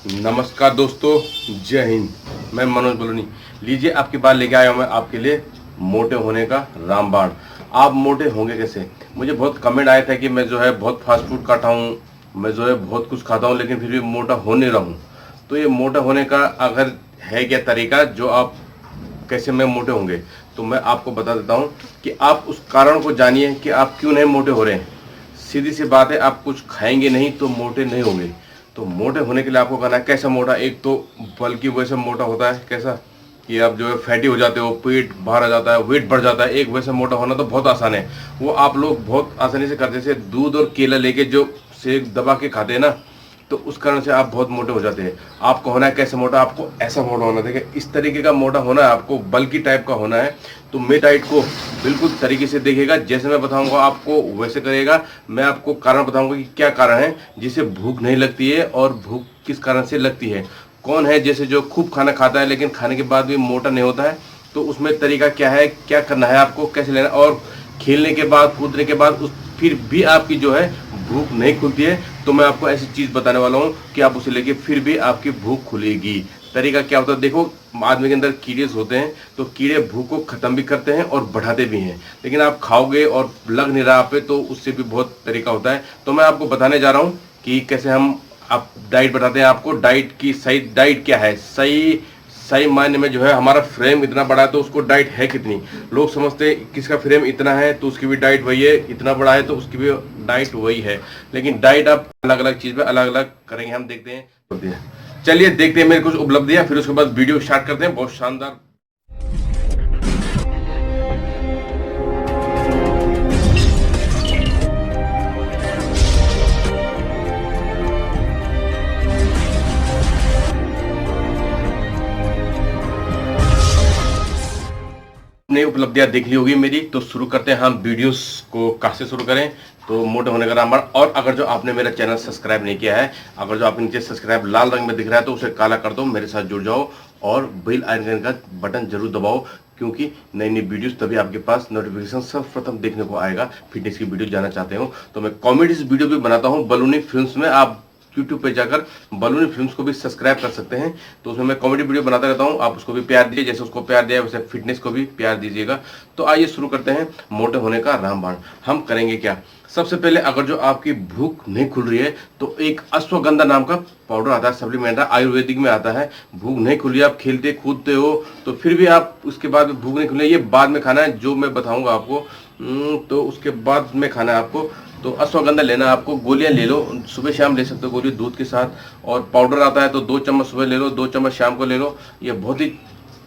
नमस्कार दोस्तों, जय हिंद। मैं मनोज बलूनी। लीजिए आपकी बात लेके आया हूँ मैं आपके लिए मोटे होने का रामबाण। आप मोटे होंगे कैसे? मुझे बहुत कमेंट आया था कि मैं जो है बहुत फास्ट फूड खाता हूँ, मैं जो है बहुत कुछ खाता हूँ, लेकिन फिर भी मोटा हो नहीं रहा हूँ। तो ये मोटा होने का अगर है क्या तरीका जो आप कैसे में मोटे होंगे, तो मैं आपको बता देता हूँ कि आप उस कारण को जानिए कि आप क्यों नहीं मोटे हो रहे हैं। सीधी सी बात है, आप कुछ खाएंगे नहीं तो मोटे नहीं होंगे। तो मोटे होने के लिए आपको करना है कैसा मोटा? एक तो बल्कि वैसे मोटा होता है कैसा कि आप जो है फैटी हो जाते हो, पेट बाहर आ जाता है, वेट बढ़ जाता है। एक वैसे मोटा होना तो बहुत आसान है, वो आप लोग बहुत आसानी से करते। जैसे दूध और केला लेके जो सेक दबा के खाते हैं ना, तो उस कारण से आप बहुत मोटे हो जाते हैं। आपको होना है कैसे मोटा? आपको ऐसा मोटा होना, देखिए इस तरीके का मोटा होना है, आपको बल्कि टाइप का होना है। तो मेरी डाइट को बिल्कुल तरीके से देखिएगा, जैसे मैं बताऊंगा आपको वैसे करेगा। मैं आपको कारण बताऊंगा कि क्या कारण है जिसे भूख नहीं लगती है और भूख किस कारण से लगती है। कौन है जैसे जो खूब खाना खाता है लेकिन खाने के बाद भी मोटा नहीं होता है, तो उसमें तरीका क्या है, क्या करना है आपको, कैसे लेना। और खेलने के बाद, कूदने के बाद उस फिर भी आपकी जो है भूख नहीं खुलती है, तो मैं आपको ऐसी चीज बताने वाला हूँ कि आप उसे लेके फिर भी आपकी भूख खुलेगी। तरीका क्या होता है? देखो, आदमी के अंदर कीड़े होते हैं, तो कीड़े भूख को खत्म भी करते हैं और बढ़ाते भी हैं। लेकिन आप खाओगे और लग नहीं रहा आप पे, तो उससे भी बहुत तरीका होता है। तो मैं आपको बताने जा रहा हूँ कि कैसे हम आप डाइट बताते हैं आपको। डाइट की सही डाइट क्या है, सही सही मायने में जो है हमारा फ्रेम इतना बड़ा है तो उसको डाइट है कितनी। लोग समझते हैं किसका फ्रेम इतना है तो उसकी भी डाइट वही है, इतना बड़ा है तो उसकी भी डाइट वही है। लेकिन डाइट आप अलग अलग चीज पे अलग अलग करेंगे, हम देखते हैं। चलिए देखते हैं मेरी कुछ उपलब्धियां, फिर उसके बाद वीडियो स्टार्ट करते हैं। बहुत शानदार। नई उपलब्धियां देख ली होगी मेरी, तो शुरू करते हैं हम वीडियोस को। कहाँ से शुरू करें? तो मोटे होने का रामबाण। और अगर जो आपने मेरा चैनल सब्सक्राइब नहीं किया है, अगर जो आपके नीचे सब्सक्राइब लाल रंग में दिख रहा है तो उसे काला कर दो, मेरे साथ जुड़ जाओ और बेल आइकन का बटन जरूर दबाओ, क्योंकि नई नई वीडियोस तभी आपके पास नोटिफिकेशन सर्वप्रथम देखने को आएगा। फिटनेस की वीडियो जाना चाहते हो तो मैं कॉमेडी वीडियो भी बनाता हूँ बलूनी फिल्म्स में। आप यूट्यूब पे जाकर बलूनी फिल्म्स को भी सब्सक्राइब कर सकते हैं, तो उसमें मैं कॉमेडी वीडियो बनाता रहता हूँ। आप उसको भी प्यार दीजिए, जैसे उसको प्यार दिया वैसे फिटनेस को भी प्यार दीजिएगा। तो आइए शुरू करते हैं मोटे होने का रामबाण। हम करेंगे क्या? सबसे पहले अगर जो आपकी भूख नहीं खुल रही है तो एक अश्वगंधा नाम का पाउडर आता है, सप्लीमेंट है, आयुर्वेदिक में आता है। भूख नहीं खुली, आप खेलते कूदते हो तो फिर भी आप उसके बाद भूख नहीं खुली, ये बाद में खाना है जो मैं बताऊंगा आपको। तो उसके बाद में खाना है आपको। तो अश्वगंधा लेना है आपको, गोलियां ले लो, सुबह शाम ले सकते हो गोली दूध के साथ। और पाउडर आता है तो 2 चम्मच सुबह ले लो, 2 चम्मच शाम को ले लो। ये बहुत ही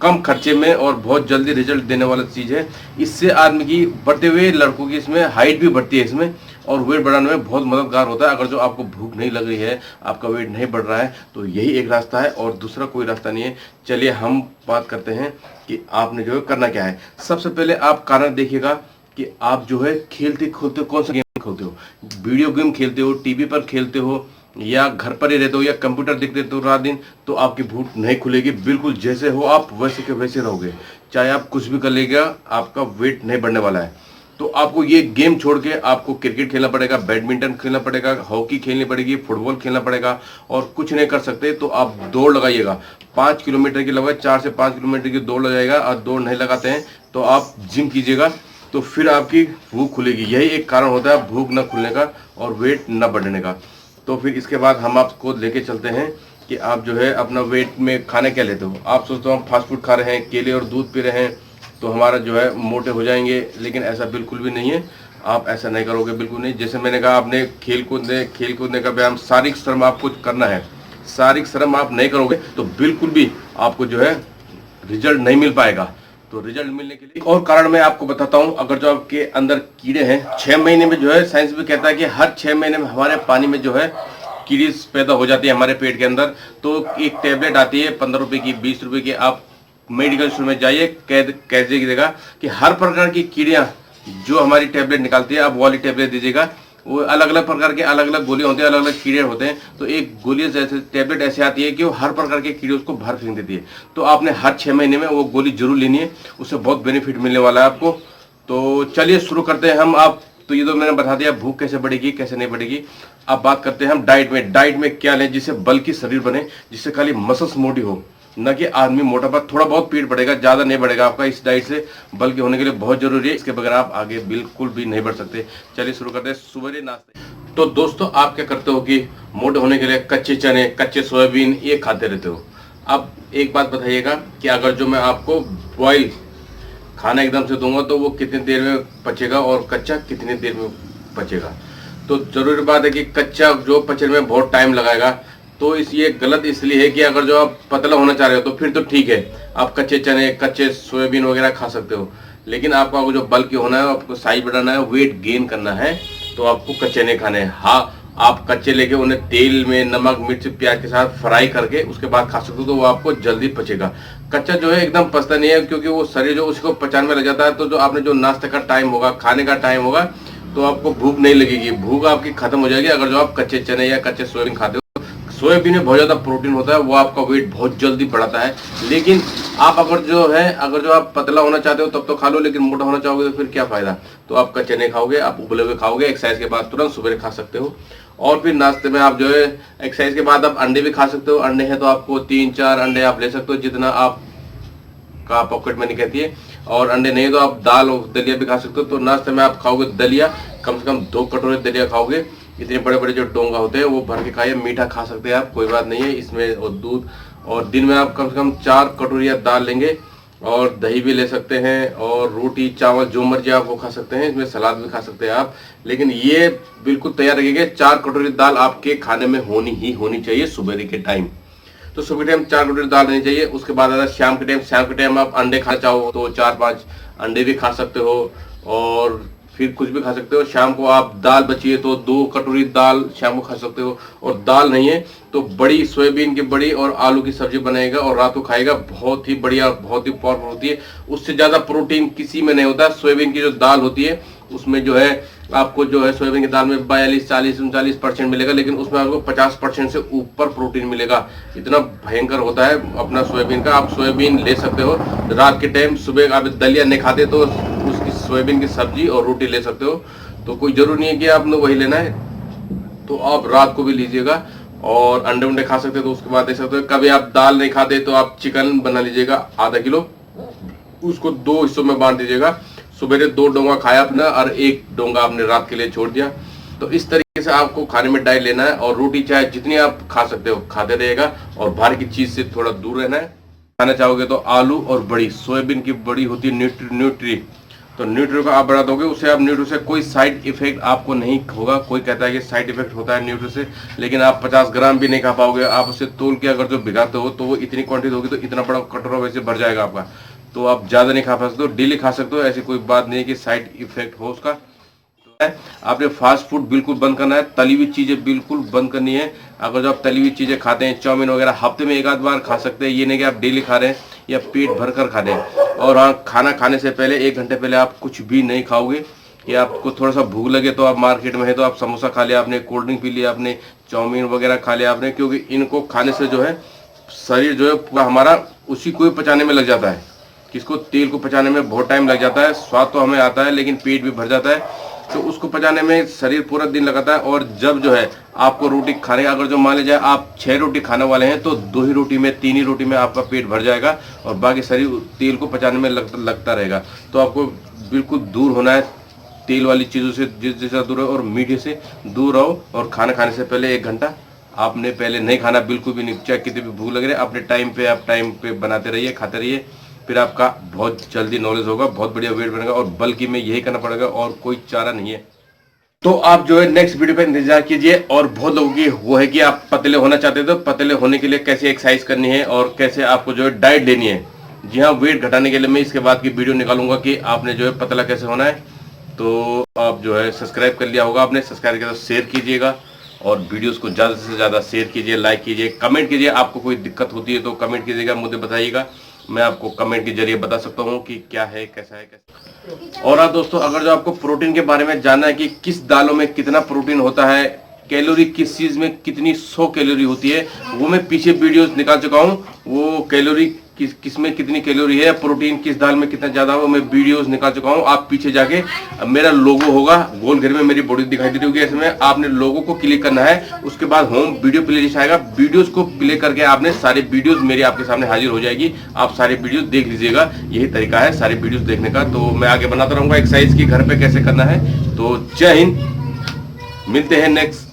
कम खर्चे में और बहुत जल्दी रिजल्ट देने वाला चीज है। इससे आदमी की, बढ़ते हुए लड़कों की इसमें हाइट भी बढ़ती है इसमें, और वेट बढ़ाने में बहुत मददगार होता है। अगर जो आपको भूख नहीं लग रही है, आपका वेट नहीं बढ़ रहा है, तो यही एक रास्ता है और दूसरा कोई रास्ता नहीं है। चलिए हम बात करते हैं कि आपने जो है करना क्या है। सबसे पहले आप कारण देखिएगा कि आप जो है खेलते खोलते कौन सा गेम खेलते हो। वीडियो गेम खेलते हो, टीवी पर खेलते हो, या घर पर ही रहते हो, या कंप्यूटर देखते हो रात दिन, तो आपकी भूख नहीं खुलेगी। बिल्कुल जैसे हो आप वैसे के वैसे रहोगे, चाहे आप कुछ भी कर लेगा, आपका वेट नहीं बढ़ने वाला है। तो आपको ये गेम छोड़ के आपको क्रिकेट खेलना पड़ेगा, बैडमिंटन खेलना पड़ेगा, हॉकी खेलनी पड़ेगी, फुटबॉल खेलना पड़ेगा। और कुछ नहीं कर सकते तो आप दौड़ लगाइएगा। 5 किलोमीटर की लगभग 4 से 5 किलोमीटर की दौड़ लगाएगा। और दौड़ नहीं लगाते हैं तो आप जिम कीजिएगा, तो फिर आपकी भूख खुलेगी। यही एक कारण होता है भूख न खुलने का और वेट न बढ़ने का। तो फिर इसके बाद हम आपको लेके चलते हैं कि आप जो है अपना वेट में खाने क्या लेते हो। आप सोचते हो हम फास्ट फूड खा रहे हैं, केले और दूध पी रहे हैं तो हमारा जो है मोटे हो जाएंगे, लेकिन ऐसा बिल्कुल भी नहीं है। आप ऐसा नहीं करोगे, बिल्कुल नहीं। जैसे मैंने कहा, आपने खेल कूदने का व्यायाम, शारीरिक श्रम आपको करना है। शारीरिक श्रम आप नहीं करोगे तो बिल्कुल भी आपको जो है रिजल्ट नहीं मिल पाएगा। तो रिजल्ट मिलने के लिए एक और कारण मैं आपको बताता हूं। अगर जो आपके अंदर कीड़े हैं, 6 महीने में जो है, साइंस भी कहता है कि हर 6 महीने में हमारे पानी में जो है कीड़ी पैदा हो जाती है हमारे पेट के अंदर। तो एक टैबलेट आती है 15 रुपए की, 20 रुपए की। आप मेडिकल स्टोर में जाइए, कह दीजिएगा कि हर प्रकार की कीड़ियां जो हमारी टैबलेट निकालती है, आप वो वाली टैबलेट दीजिएगा। वो अलग अलग प्रकार के अलग अलग गोलियां होती है, अलग अलग कीड़े होते हैं। तो एक गोली जैसे टैबलेट ऐसे आती है कि वो हर प्रकार के कीड़े उसको बाहर फेंक देती है। तो आपने हर 6 महीने में वो गोली जरूर लेनी है, उससे बहुत बेनिफिट मिलने वाला है आपको। तो चलिए शुरू करते हैं हम। आप तो ये तो मैंने बता दिया भूख कैसे बढ़ेगी कैसे नहीं बढ़ेगी। अब बात करते हैं हम डाइट में। डाइट में क्या लें जिससे बल्कि शरीर बने, जिससे खाली मसल्स मोटी हो, न कि आदमी मोटा। पर थोड़ा बहुत पेट बढ़ेगा, ज्यादा नहीं बढ़ेगा आपका। इस डाइट से बल्कि होने के लिए बहुत जरूरी है, इसके बगैर आप आगे बिल्कुल भी नहीं बढ़ सकते। चलिए शुरू करते हैं सुबह नाश्ते। तो दोस्तों आप क्या करते हो कि मोटे होने के लिए कच्चे चने, कच्चे सोयाबीन ये खाते रहते हो। अब एक बात बताइएगा कि अगर जो मैं आपको बॉइल खाना एकदम से दूंगा तो वो कितनी देर में पचेगा और कच्चा कितनी देर में पचेगा। तो जरूरी बात है कि कच्चा जो पचने में बहुत टाइम लगाएगा। तो ये गलत इसलिए है कि अगर जो आप पतला होना चाह रहे हो तो फिर तो ठीक है, आप कच्चे चने, कच्चे सोयाबीन वगैरह खा सकते हो। लेकिन आपको जो बल्कि होना है, आपको साइज बढ़ाना है, वेट गेन करना है, तो आपको कच्चे नहीं खाने हैं। हाँ, आप कच्चे लेके उन्हें तेल में नमक मिर्च प्याज के साथ फ्राई करके उसके बाद खा सकते हो, तो वो आपको जल्दी पचेगा। कच्चा जो है एकदम पचता नहीं है, क्योंकि वो शरीर जो उसको पचाने में लग जाता है। तो जो आपने जो नाश्ते का टाइम होगा, खाने का टाइम होगा, तो आपको भूख नहीं लगेगी, भूख आपकी खत्म हो जाएगी अगर जो आप कच्चे चने या कच्चे सोयाबीन खाते हो। सोयाबीन में बहुत ज़्यादा प्रोटीन होता है, वो आपका वेट बहुत जल्दी बढ़ाता है। लेकिन आप अगर जो आप पतला होना चाहते हो तब तो खा लो, लेकिन मोटा होना चाहोगे तो फिर क्या फायदा। तो आप कच्चे नहीं खाओगे, आप उबले हुए खाओगे। एक्सरसाइज के बाद तुरंत सुबह खा सकते हो। और फिर नाश्ते में आप जो है एक्सरसाइज के बाद आप अंडे भी खा सकते हो। अंडे हैं तो आपको 3-4 अंडे आप ले सकते हो, जितना आप का पॉकेट मनी कहती है। और अंडे नहीं तो आप दाल और दलिया भी खा सकते हो। तो नाश्ते में आप खाओगे दलिया, कम से कम 2 कटोरे दलिया खाओगे। इतने बड़े बड़े जो डोंगा होते हैं वो भर के खाइए। मीठा खा सकते हैं आप, कोई बात नहीं है इसमें, और दूध। और दिन में आप कम से कम 4 कटोरियाँ दाल लेंगे, और दही भी ले सकते हैं, और रोटी चावल जो मर्जी आप वो खा सकते हैं। इसमें सलाद भी खा सकते हैं आप। लेकिन ये बिल्कुल तैयार रखिएगा, 4 कटोरी दाल आपके खाने में होनी ही होनी चाहिए सुबह के टाइम। तो सुबह टाइम 4 कटोरी दाल नहीं चाहिए। उसके बाद आता है शाम के टाइम आप अंडे खा चाहो तो 4-5 अंडे भी खा सकते हो, और फिर कुछ भी खा सकते हो। शाम को आप दाल बची है तो 2 कटोरी दाल शाम को खा सकते हो। और दाल नहीं है तो बड़ी, सोयाबीन की बड़ी और आलू की सब्जी बनाएगा और रात को खाएगा। बहुत ही बढ़िया, बहुत ही पावरफुल होती है। उससे ज्यादा प्रोटीन किसी में नहीं होता। सोयाबीन की जो दाल होती है उसमें जो है आपको जो है सोयाबीन की दाल में 42-40-39% मिलेगा, लेकिन उसमें आपको 50% से ऊपर प्रोटीन मिलेगा। इतना भयंकर होता है अपना सोयाबीन का। आप सोयाबीन ले सकते हो रात के टाइम। सुबह आप दलिया नहीं खाते तो उसकी सोयाबीन की सब्जी और रोटी ले सकते हो। तो कोई जरूर नहीं है कि आपने वही लेना है, तो आप रात को भी लीजिएगा। और अंडे उंडे खा सकते हो तो उसके बाद दे सकते हो। कभी आप दाल नहीं खाते तो आप चिकन बना लीजिएगा आधा किलो, उसको 2 हिस्सों में बांट दीजिएगा। सुबह 2 डोंगा खाया अपना और 1 डोंगा आपने रात के लिए छोड़ दिया। तो इस तरीके से आपको खाने में डाइट लेना है। और रोटी चाहे जितनी आप खा सकते हो खाते रहिएगा, और बाहर की चीज से थोड़ा दूर रहना है। खाना चाहोगे तो आलू और बड़ी, सोयाबीन की बड़ी होती है न्यूट्री, तो न्यूट्री को आप बढ़ा दोगे, उससे आप न्यूट्री से कोई साइड इफेक्ट आपको नहीं होगा। कोई कहता है कि साइड इफेक्ट होता है न्यूट्री से, लेकिन आप 50 ग्राम भी नहीं खा पाओगे। आप उसे तोल के अगर जो भिगाते हो तो वो इतनी क्वांटिटी होगी तो इतना बड़ा कटोरा वैसे भर जाएगा आपका। तो आप ज्यादा नहीं खा सकते हो, डेली खा सकते हो। ऐसी कोई बात नहीं है कि साइड इफेक्ट हो उसका। आपने फास्ट फूड बिल्कुल बंद करना है, तली हुई चीजें बिल्कुल बंद करनी है। अगर जो आप तली हुई चीजें खाते हैं, चाउमीन वगैरह, हफ्ते में 1 आध बार खा सकते हैं। ये नहीं कि आप डेली खा रहे हैं या पेट भर कर खा रहे हैं। और हाँ, खाना खाने से पहले 1 घंटे पहले आप कुछ भी नहीं खाओगे। या आपको थोड़ा सा भूख लगे तो आप मार्केट में है तो आप समोसा खा लिया आपने, कोल्ड ड्रिंक पी लिया आपने, चाउमीन वगैरह खा लिया आपने। क्योंकि इनको खाने से जो है शरीर जो है पूरा हमारा उसी को पचाने में लग जाता है। किसको? तेल को पचाने में बहुत टाइम लग जाता है। स्वाद तो हमें आता है लेकिन पेट भी भर जाता है। तो उसको पचाने में शरीर पूरा दिन लगाता है। और जब जो है आपको रोटी खाने, अगर जो मान लीजिए आप 6 रोटी खाने वाले हैं तो 2 ही रोटी में, 3 ही रोटी में आपका पेट भर जाएगा, और बाकी शरीर तेल को पचाने में लगता रहेगा। तो आपको बिल्कुल दूर होना है तेल वाली चीज़ों से, जितना दूर रहो, और मीठे से दूर रहो। और खाना खाने से पहले 1 घंटा आपने पहले नहीं खाना, बिल्कुल भी नहीं। चाहे कितनी भी भूख लग रही है, अपने टाइम पे बनाते रहिए, खाते रहिए। फिर आपका बहुत जल्दी नॉलेज होगा, बहुत बढ़िया वेट बनेगा। और बल्कि में यही करना पड़ेगा, और कोई चारा नहीं है। तो आप जो है नेक्स्ट वीडियो पे इंतजार कीजिए। और बहुत लोगों की वो है कि आप पतले होना चाहते हैं, तो पतले होने के लिए कैसे एक्सरसाइज करनी है और कैसे आपको जो है डाइट लेनी है। जी हाँ, वेट घटाने के लिए मैं इसके बाद की वीडियो निकालूंगा कि आपने जो है पतला कैसे होना है। तो आप जो है सब्सक्राइब कर लिया होगा आपने, सब्सक्राइब किया तो शेयर कीजिएगा, और वीडियोस को ज़्यादा से ज़्यादा शेयर कीजिए, लाइक कीजिए, कमेंट कीजिए। आपको कोई दिक्कत होती है तो कमेंट कीजिएगा, मुझे बताइएगा। मैं आपको कमेंट के जरिए बता सकता हूँ कि क्या है, कैसा है, कैसा। और हाँ दोस्तों, अगर जो आपको प्रोटीन के बारे में जानना है कि किस दालों में कितना प्रोटीन होता है, कैलोरी किस चीज़ में कितनी 100 कैलोरी होती है, वो मैं पीछे वीडियोस निकाल चुका हूँ। वो कैलोरी किसमें कितनी कैलोरी है, प्रोटीन किस दाल में कितना ज्यादा हो, मैं वीडियोस निकाल चुका हूँ। आप पीछे जाके मेरा लोगो होगा, गोल घेर में मेरी बॉडी दिखाई दे रही होगी, इसमें आपने लोगो को क्लिक करना है। उसके बाद होम वीडियो प्लेलिस्ट आएगा, वीडियोस को प्ले करके आपने सारे वीडियोस मेरे आपके सामने हाजिर हो जाएगी। आप सारे वीडियोस देख लीजिएगा, यही तरीका है सारे वीडियोस देखने का। तो मैं आगे बनाता रहूंगा एक्सरसाइज की घर पे कैसे करना है। तो जय हिंद, मिलते हैं नेक्स्ट